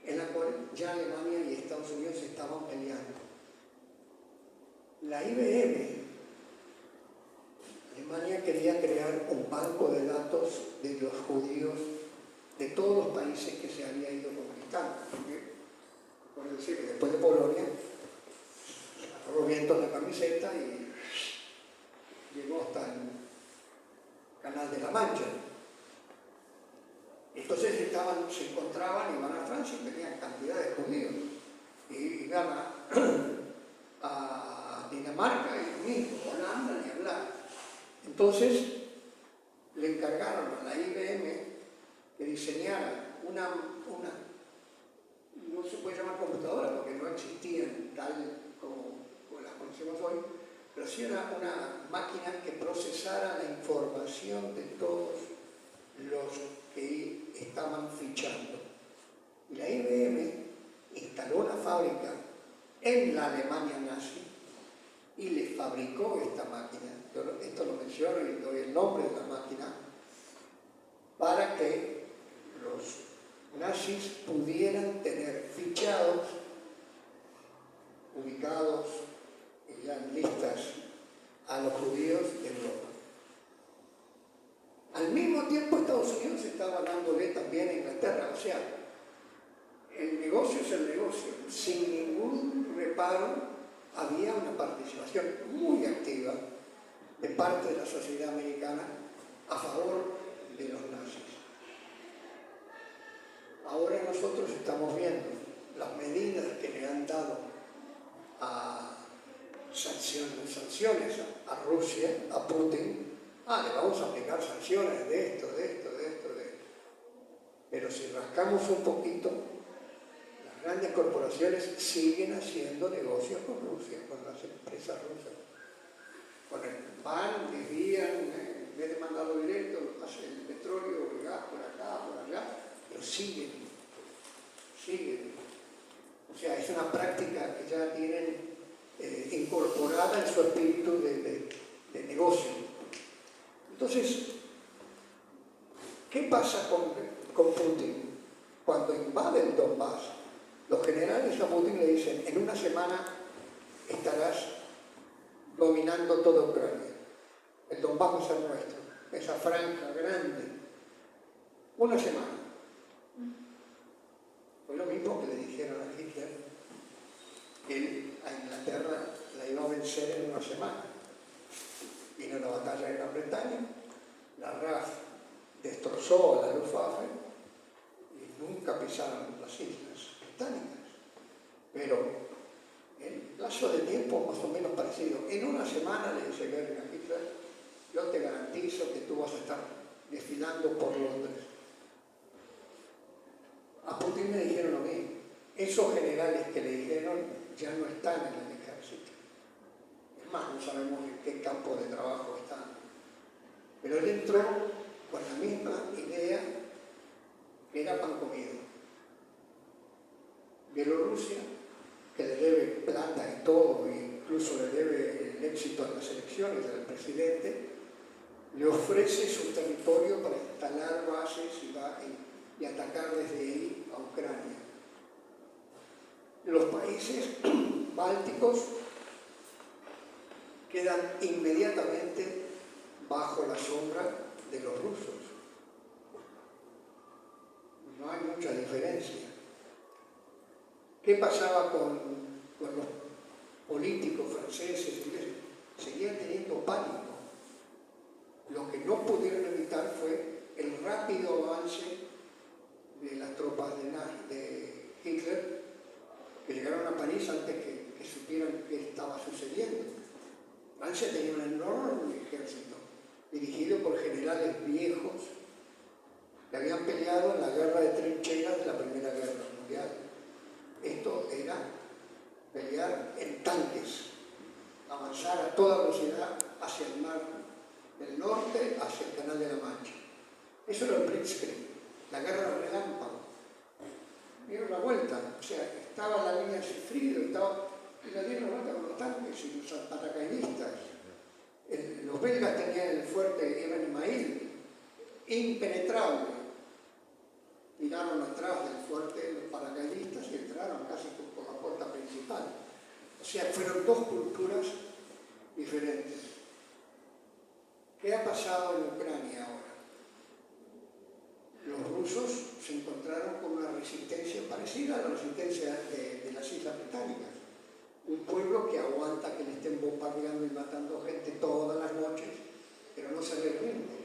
en la cual ya Alemania y Estados Unidos estaban peleando. La IBM, Alemania quería crear un banco de datos de los judíos de todos los países que se había ido conquistando. Por decir que después de Polonia, agarró viento en la camiseta y llegó hasta Canal de la Mancha. Entonces se encontraban, iban a Francia y tenían cantidad de judíos. Y iban a Dinamarca y lo mismo, Holanda ni hablar. Entonces le encargaron a la IBM que diseñara una no se puede llamar computadora porque no existían tal como las conocemos hoy, pero sí era una máquina que procesara la información de todos los que estaban fichando. Y la IBM instaló una fábrica en la Alemania nazi y le fabricó esta máquina. Esto lo menciono y doy el nombre de la máquina para que los nazis pudieran tener fichados, ubicados y ya en listas a los judíos de Europa. Al mismo tiempo Estados Unidos estaba dándole también a Inglaterra, o sea, el negocio es el negocio, sin ningún reparo había una participación muy activa de parte de la sociedad americana a favor de los nazis. Ahora nosotros estamos viendo las medidas que le han dado a sanciones a Rusia, a Putin. Le vamos a aplicar sanciones de esto. Pero si rascamos un poquito, las grandes corporaciones siguen haciendo negocios con Rusia, con las empresas rusas. Van, desvían, en vez de mandarlo directo, hacen el petróleo, el gas por acá, por allá, pero siguen. O sea, es una práctica que ya tienen incorporada en su espíritu de negocio. Entonces, ¿qué pasa con Putin? Cuando invade el Donbass, los generales a Putin le dicen, en una semana estarás dominando toda Ucrania. El Donbass va a ser nuestro, esa franja grande. Una semana. Fue lo mismo que le dijeron a Hitler, que él a Inglaterra la iba a vencer en una semana. Vino la batalla de Gran Bretaña, la RAF destrozó a la Luftwaffe y nunca pisaron las islas británicas. Pero el plazo de tiempo más o menos parecido. En una semana, le dice Goering a Hitler, yo te garantizo que tú vas a estar desfilando por Londres. A Putin le dijeron lo mismo. Esos generales que le dijeron ya no están en el ejército. Es más, no sabemos en qué campo de trabajo están. Pero él entró con la misma idea que era pan comido. Bielorrusia, que le debe plata y todo, e incluso le debe el éxito en las elecciones del presidente, le ofrece su territorio para instalar bases y atacar desde ahí a Ucrania. Los países bálticos quedan inmediatamente bajo la sombra de los rusos. No hay mucha diferencia. ¿Qué pasaba con los políticos franceses? Seguían teniendo pánico. Lo que no pudieron evitar fue el rápido avance de las tropas de Hitler, que llegaron a París antes que supieran qué estaba sucediendo. Francia tenía un enorme ejército, dirigido por generales viejos que habían peleado en la guerra de trincheras de la Primera Guerra Mundial. Esto era pelear en tanques, avanzar a toda velocidad hacia el mar del norte, hacia el Canal de la Mancha. Eso era el Blitzkrieg, la guerra relámpago. Dieron la vuelta, o sea, estaba la línea Sigfrido y la dieron la vuelta con los tanques y los paracaidistas. Los belgas tenían el fuerte Ibn Ismail, impenetrable. Tiraron atrás del fuerte los paracaidistas y entraron casi por la puerta principal. O sea, fueron dos culturas diferentes. ¿Qué ha pasado en Ucrania ahora? Los rusos se encontraron con una resistencia parecida a la resistencia de las Islas Británicas. Un pueblo que aguanta que le estén bombardeando y matando gente todas las noches, pero no se rinde.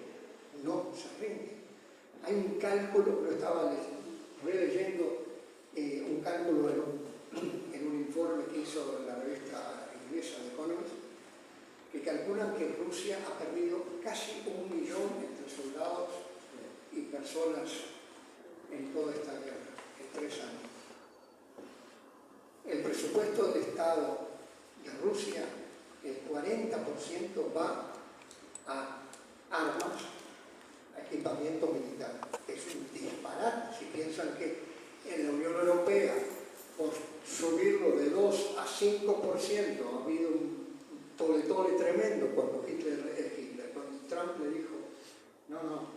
calculan que Rusia ha perdido casi 1 millón entre soldados y personas en toda esta guerra, en 3 años. El presupuesto del Estado de Rusia, el 40% va a armas, a equipamiento militar. Es un disparate si piensan que en la Unión Europea, por subirlo de 2 a 5%, ha habido un tole-tole tremendo cuando cuando Trump le dijo, no,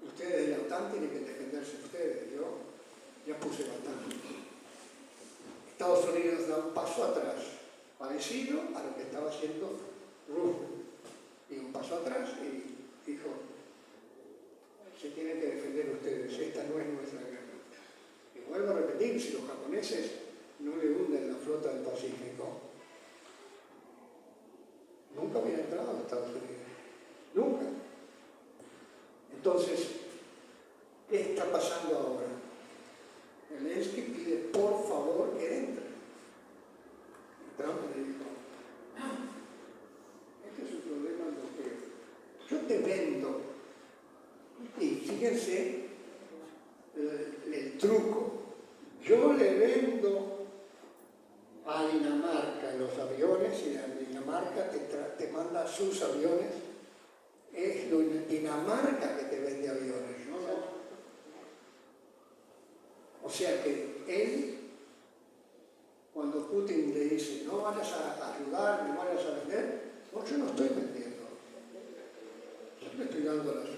ustedes de la OTAN tienen que defenderse ustedes, yo ya puse bastante. Estados Unidos da un paso atrás, parecido a lo que estaba haciendo Roosevelt. Y un paso atrás y dijo, se tienen que defender ustedes, esta no es nuestra guerra. Y vuelvo a repetir, si los japoneses no le hunden la flota del Pacífico, nunca hubiera entrado a Estados Unidos. Nunca. Entonces, ¿qué está pasando ahora? Zelensky pide por favor que entre. Y Trump le dijo, este es un problema europeo. Yo te vendo. Y fíjense el truco. Yo le vendo a Dinamarca los aviones y Dinamarca te manda sus aviones. Es Dinamarca que te vende aviones, ¿no? O sea que él, cuando Putin le dice no vayas a ayudar, no vayas a vender, no, yo no estoy vendiendo. Yo le estoy dando a los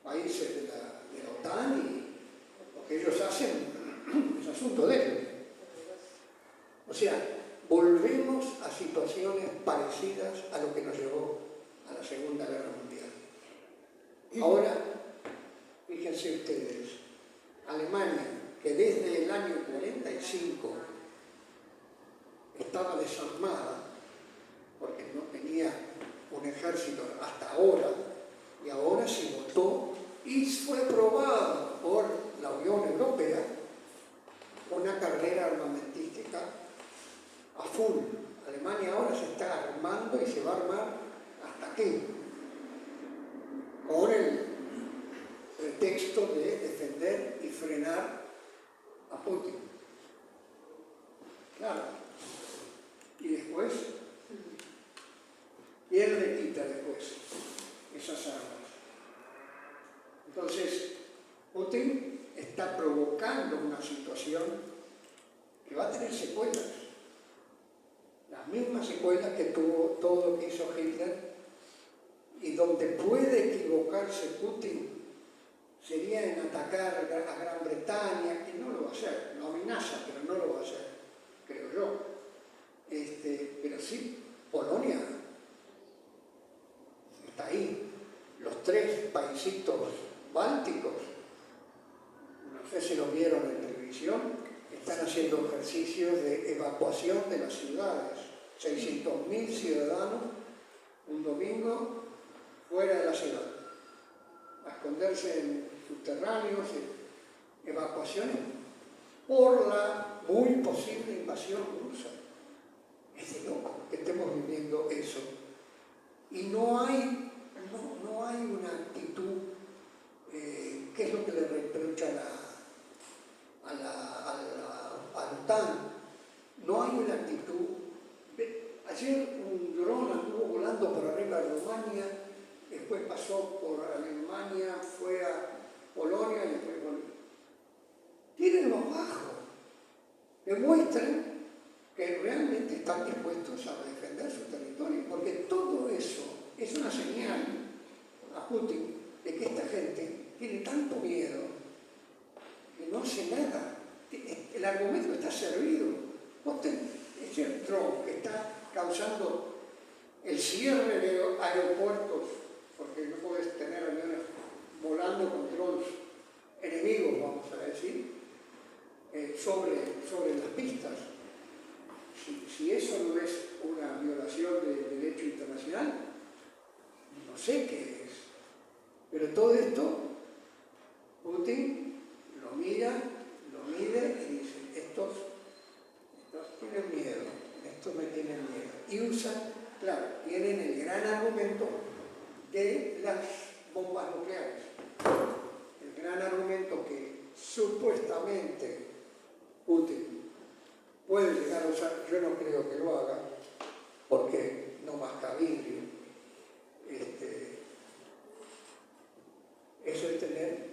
países de la OTAN y lo que ellos hacen es asunto de ellos. O sea, volvemos a situaciones parecidas a lo que nos llevó a la Segunda Guerra Mundial. Ahora, fíjense ustedes, Alemania, que desde el año 45 estaba desarmada, porque no tenía un ejército hasta ahora, y ahora se votó y fue aprobado por la Unión Europea una carrera armamentística a full. Alemania ahora se está armando y se va a armar hasta aquí, con el pretexto de defender y frenar a Putin. Claro. Y después, ¿quién le quita después esas armas? Entonces, Putin está provocando una situación que va a tener secuelas. Las mismas secuelas que tuvo todo lo que hizo Hitler, y donde puede equivocarse Putin sería en atacar a Gran Bretaña, que no lo va a hacer, lo amenaza, pero no lo va a hacer, creo yo. Pero sí, Polonia está ahí. Los 3 paisitos bálticos, no sé si lo vieron en televisión, están haciendo ejercicios de evacuación de las ciudades. 600.000 ciudadanos un domingo fuera de la ciudad, a esconderse en subterráneos, evacuaciones por la muy posible invasión rusa. Es de loco que estemos viviendo eso. Y no hay una actitud, ¿qué es lo que le reprocha a la OTAN? No hay una actitud. Ayer un dron anduvo volando por arriba de Rumania, después pasó por Alemania, fue a Polonia y después volvió. Tírenlo abajo, demuestren que realmente están dispuestos a defender su territorio, porque todo eso es una señal a Putin de que esta gente tiene tanto miedo que no hace nada. El argumento está servido. Es el Trump que está causando el cierre de aeropuertos, porque no puedes tener aviones volando con drones enemigos, vamos a decir, sobre las pistas. Si eso no es una violación del derecho internacional, no sé qué es. Pero todo esto, Putin lo mira, lo mide y dice, estos tienen miedo, estos me tienen miedo. Y usan, claro, tienen el gran gran argumento de las bombas nucleares. El gran argumento que supuestamente Putin puede llegar a usar, yo no creo que lo haga, porque no masca vidrio, es el tener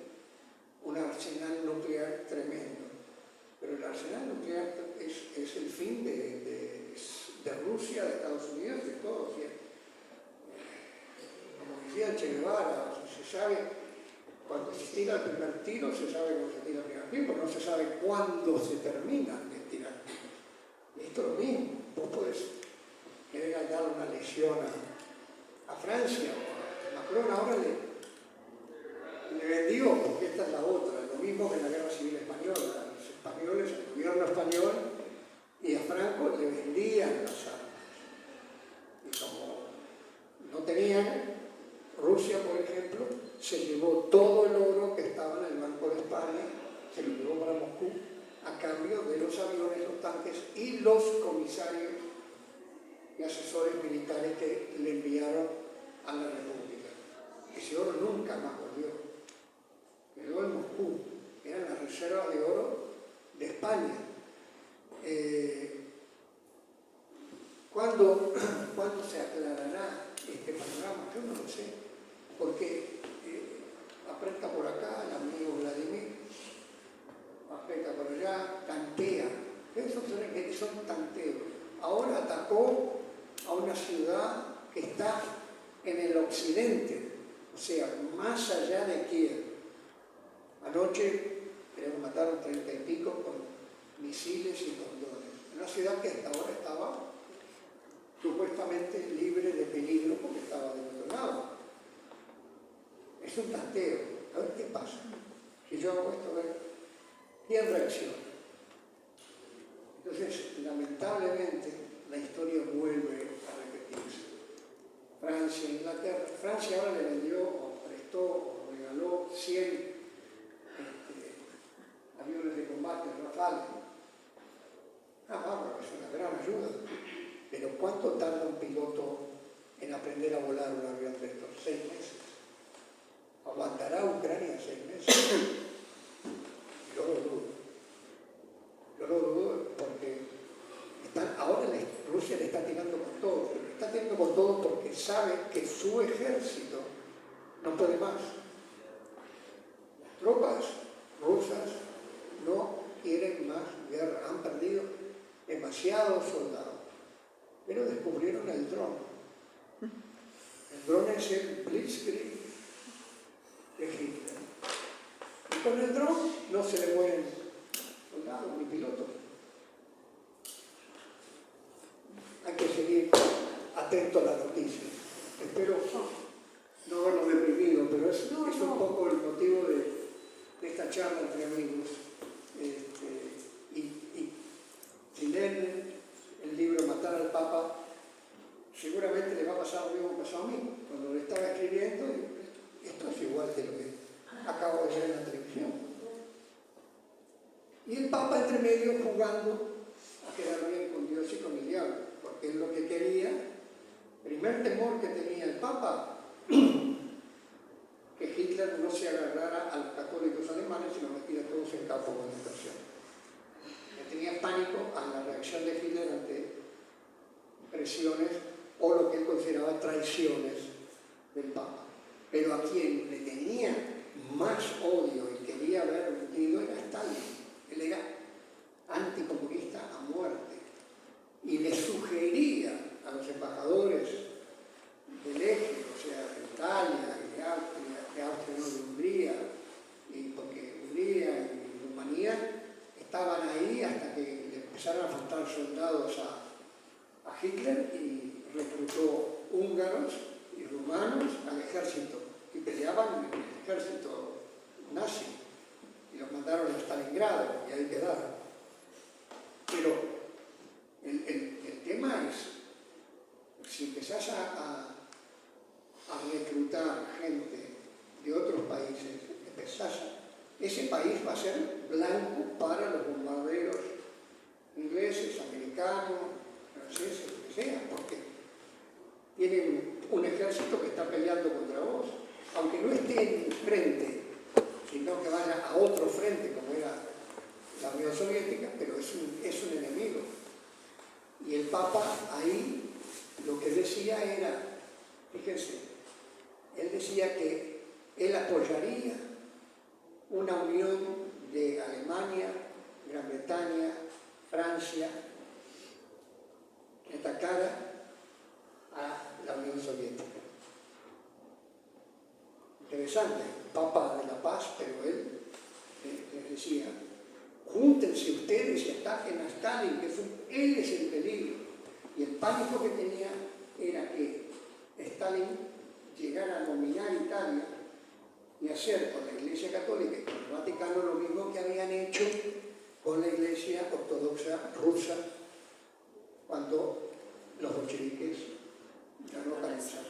un arsenal nuclear tremendo. Pero el arsenal nuclear es el fin de Rusia, de Estados Unidos, de todo. Como decía Che Guevara, se sabe, cuando se tira el primer tiro, se sabe cómo se tira el primer tiro, pero no se sabe cuándo se termina de tirar tiros. Y esto es lo mismo. Vos podés querer darle una lesión a Francia o a Macron. Ahora le bendigo, porque esta es la otra, lo mismo que en la Guerra Civil Española. Los españoles, el gobierno español y a Franco le vendían las armas. Y como no tenían, Rusia, por ejemplo, se llevó todo el oro que estaba en el Banco de España, se lo llevó para Moscú, a cambio de los aviones, los tanques y los comisarios y asesores militares que le enviaron a la República. Ese oro nunca más volvió. Quedó en Moscú. Eran las reservas de oro de España. ¿Cuándo se aclarará este panorama? Yo no lo sé. Porque aprieta por acá el amigo Vladimir, aprieta por allá, tantea. Esos son tanteos. Ahora atacó a una ciudad que está en el occidente, o sea, más allá de Kiev. Anoche creo que mataron 30 y pico con misiles y con drones. Una ciudad que hasta ahora estaba supuestamente libre de peligro porque estaba del otro lado. Es un tanteo. A ver qué pasa. Si yo hago esto, a ver, ¿quién reacciona? Entonces, lamentablemente, la historia vuelve a repetirse. Francia, Inglaterra. Francia ahora le vendió, o prestó, o regaló 100 aviones de combate Rafale. Bárbaro, es una gran ayuda. Pero ¿cuánto tarda un piloto en aprender a volar un avión de estos? 6 meses. ¿Aguantará Ucrania 6 meses? Yo lo dudo. Yo lo dudo porque ahora Rusia le está tirando con todo. Le está tirando con todo porque sabe que su ejército no puede más. Las tropas rusas no quieren más guerra. Han perdido demasiados soldados. Pero descubrieron el dron. El dron es el Blitzkrieg de Hitler. Y con el dron no se le mueren soldados ni pilotos. Hay que seguir atento a las noticias. Espero no haberlo deprimido, pero es un poco el motivo de esta charla entre amigos. Y si leen el libro Matar al Papa, seguramente le va a pasar lo mismo que pasó a mí. Cuando lo estaba escribiendo, esto es igual que lo que acabo de ver en la televisión. Y el Papa entre medio jugando a quedar bien con Dios y con el diablo, porque es lo que quería. El primer temor que tenía el Papa, que Hitler no se agarrara a los católicos alemanes y los metiera todos en campo de concentración. Tenía pánico a la reacción de Hitler ante presiones o lo que él consideraba traiciones del Papa. Pero a quien le tenía más odio y quería ver hundido era Stalin. Él era anticomunista a muerte y le sugería a los embajadores del eje, o sea, de Italia, de Austria, no, de Hungría, y porque Hungría y Rumanía estaban ahí hasta que le empezaron a faltar soldados a Hitler y reclutó húngaros y rumanos al ejército y peleaban en el ejército nazi y los mandaron a Stalingrado y ahí quedaron. Pero el tema es, si empezás a reclutar gente de otros países, ese país va a ser blanco para los bombarderos ingleses, americanos, franceses, lo que sea, porque tienen un ejército que está peleando contra vos, aunque no esté en frente, sino que vaya a otro frente, como era la Unión Soviética, pero es un enemigo. Y el Papa ahí lo que decía era, fíjense, él decía que él apoyaría una unión de Alemania, Gran Bretaña, Francia, que atacara a la Unión Soviética. Interesante, Papa de la Paz, pero él les decía, júntense ustedes y ataquen a Stalin, que él es el peligro. Y el pánico que tenía era que Stalin llegara a dominar Italia y hacer con la Iglesia Católica y con el Vaticano lo mismo que habían hecho con la Iglesia Ortodoxa rusa cuando los bolcheviques ya no organizaron.